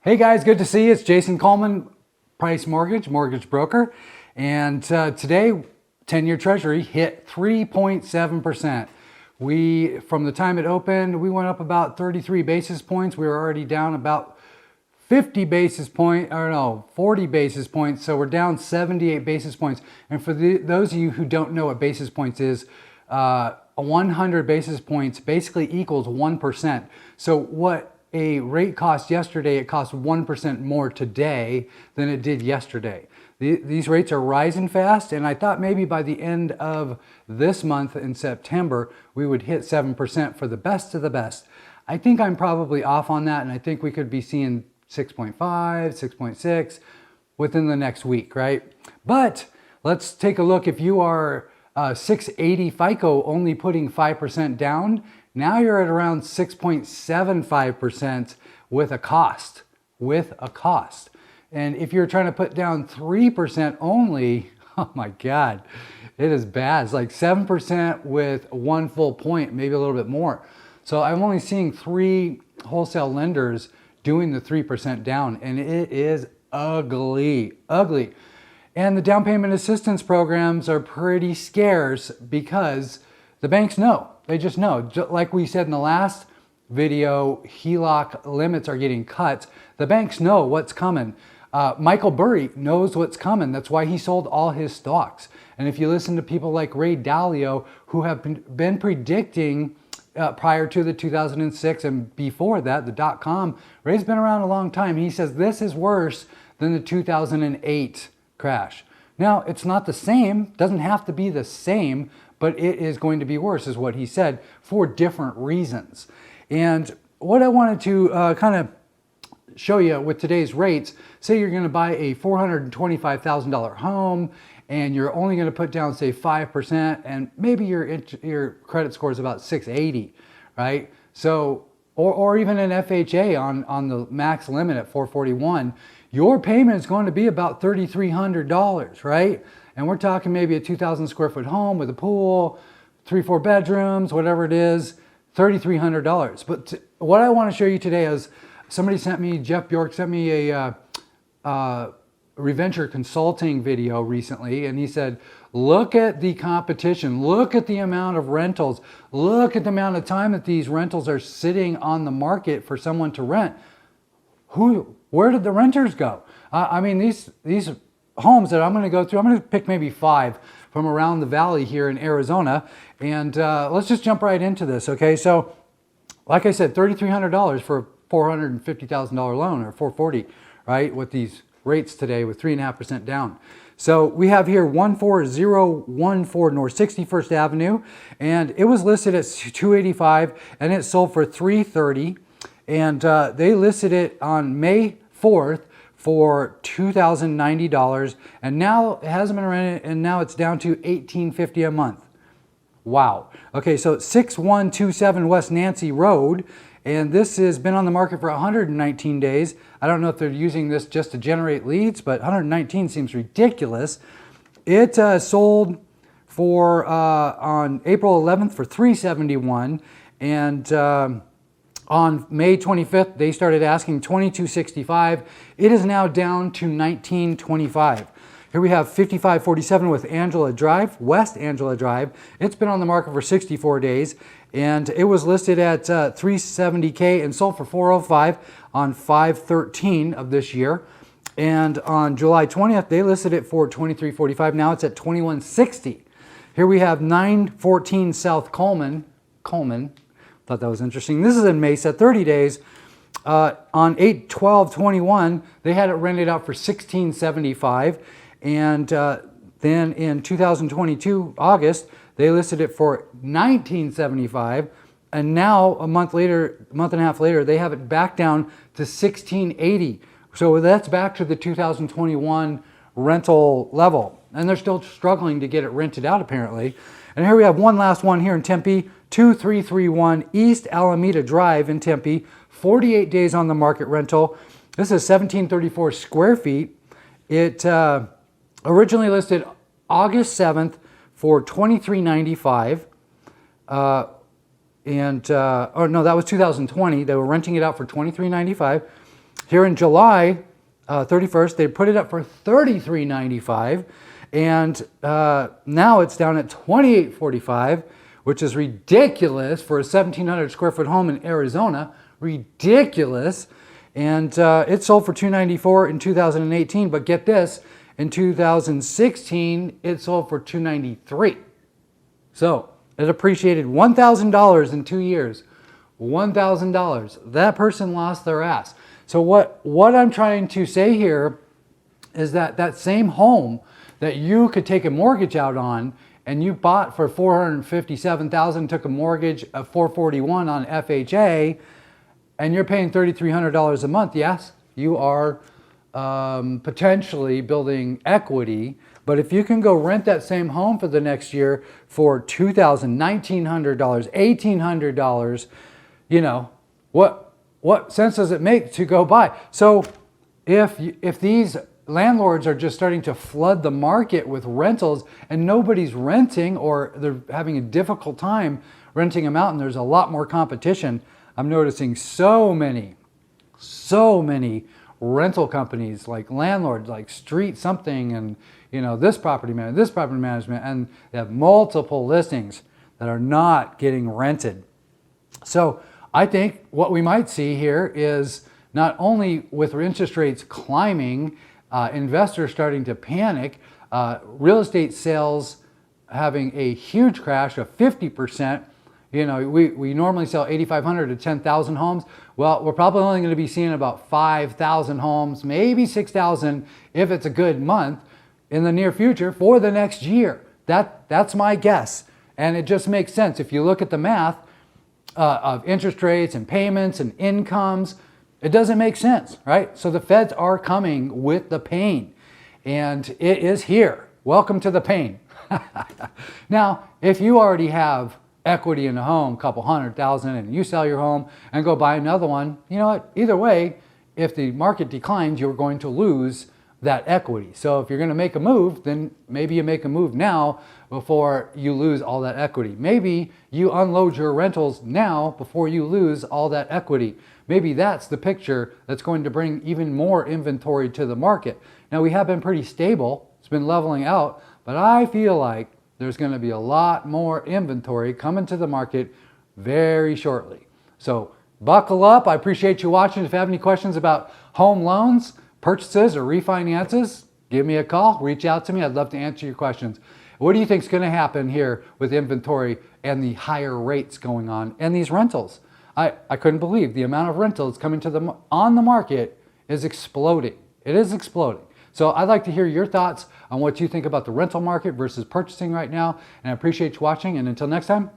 Hey guys, good to see you. It's Jason Coleman, Price mortgage broker. And today, 10-year Treasury hit 3.7%. From the time it opened, we went up about 33 basis points. We were already down about 40 basis points. So we're down 78 basis points. And for those of you who don't know what basis points is, 100 basis points basically equals 1%. So what a rate cost yesterday, it costs 1% more today than it did yesterday. These rates are rising fast, and I thought maybe by the end of this month in September, we would hit 7% for the best of the best. I think I'm probably off on that, and I think we could be seeing 6.5, 6.6 within the next week, right? But let's take a look. If you are 680 FICO, only putting 5% down, now you're at around 6.75% with a cost. And if you're trying to put down 3% only, oh my God, it is bad. It's like 7% with 1 full point, maybe a little bit more. So I'm only seeing 3 wholesale lenders doing the 3% down, and it is ugly. And the down payment assistance programs are pretty scarce because the banks know. They just know. Like we said in the last video, HELOC limits are getting cut. The banks know what's coming. Michael Burry knows what's coming. That's why he sold all his stocks. And if you listen to people like Ray Dalio, who have been predicting prior to the 2006 and before that, the dot-com, Ray's been around a long time. He says this is worse than the 2008 crash. Now, it's not the same, doesn't have to be the same, but it is going to be worse, is what he said, for different reasons. And what I wanted to kind of show you with today's rates, say you're going to buy a $425,000 home, and you're only going to put down, say, 5%, and maybe your credit score is about 680, right? So, or even an FHA on the max limit at 441, your payment is going to be about $3,300, right? And we're talking maybe a 2,000 square foot home with a pool, 3-4 bedrooms, whatever it is, $3,300. But what I want to show you today is Jeff Bjork sent me a Reventure Consulting video recently, and he said, look at the competition, look at the amount of rentals, look at the amount of time that these rentals are sitting on the market for someone to rent. Where did the renters go? I mean, these homes that I'm going to go through, I'm going to pick maybe 5 from around the valley here in Arizona, and let's just jump right into this, okay? So, like I said, $3,300 for a $450,000 loan, or $440,000, right, with these rates today with 3.5% down. So we have here 14014 North 61st Avenue, and it was listed at $285,000, and it sold for $330,000, and they listed it on May 4th for $2,090, and now it hasn't been rented, and now it's down to $1,850 a month. Wow. Okay, so 6127 West Nancy Road, and this has been on the market for 119 days. I don't know if they're using this just to generate leads, but 119 seems ridiculous. It sold for on April 11th for $371, and on May 25th, they started asking $2,265. It is now down to $1,925. Here we have 5547 West Angela Drive. It's been on the market for 64 days, and it was listed at $370K and sold for $405 on 5/13 of this year. And on July 20th, they listed it for $2345. Now it's at $2160. Here we have 914 South Coleman. Thought that was interesting. This is in Mesa, 30 days. On 8/12/21, they had it rented out for $1,675. And then in 2022, August, they listed it for $1,975. And now, a month and a half later, they have it back down to $1,680. So that's back to the 2021 rental level. And they're still struggling to get it rented out, apparently. And here we have one last one here in Tempe, 2331 East Alameda Drive in Tempe, 48 days on the market rental. This is 1,734 square feet. It originally listed August 7th for $2,395. Oh no, that was 2020. They were renting it out for $2,395. Here in July 31st, they put it up for $33.95, and now it's down at $28.45, which is ridiculous for a 1,700 square foot home in Arizona. Ridiculous. And it sold for $294 in 2018, but get this, in 2016 it sold for $293. So it appreciated $1,000 in 2 years. $1,000. That person lost their ass. So what I'm trying to say here is that that same home that you could take a mortgage out on, and you bought for $457,000, took a mortgage of $441 on FHA, and you're paying $3,300 a month. Yes, you are potentially building equity. But if you can go rent that same home for the next year for $2,000, $1,900, $1,800, you know, what sense does it make to go buy? So if these landlords are just starting to flood the market with rentals and nobody's renting, or they're having a difficult time renting them out and there's a lot more competition, I'm noticing so many rental companies, like landlords, like Street something, and you know, this property management, and they have multiple listings that are not getting rented. So I think what we might see here is, not only with interest rates climbing, investors starting to panic, real estate sales having a huge crash of 50%. You know, we normally sell 8,500 to 10,000 homes. Well, we're probably only going to be seeing about 5,000 homes, maybe 6,000 if it's a good month in the near future for the next year. That's my guess. And it just makes sense. If you look at the math of interest rates and payments and incomes, it doesn't make sense, right? So the feds are coming with the pain, and it is here. Welcome to the pain. Now, if you already have equity in a home, a couple $100,000, and you sell your home and go buy another one, you know what? Either way, if the market declines, you're going to lose that equity. So if you're going to make a move, then maybe you make a move now before you lose all that equity. Maybe you unload your rentals now before you lose all that equity. Maybe that's the picture that's going to bring even more inventory to the market. Now, we have been pretty stable. It's been leveling out, but I feel like there's going to be a lot more inventory coming to the market very shortly. So buckle up. I appreciate you watching. If you have any questions about home loans, purchases, or refinances, give me a call. Reach out to me. I'd love to answer your questions. What do you think is going to happen here with inventory and the higher rates going on and these rentals? I couldn't believe the amount of rentals coming to on the market is exploding. It is exploding. So I'd like to hear your thoughts on what you think about the rental market versus purchasing right now. And I appreciate you watching. And until next time,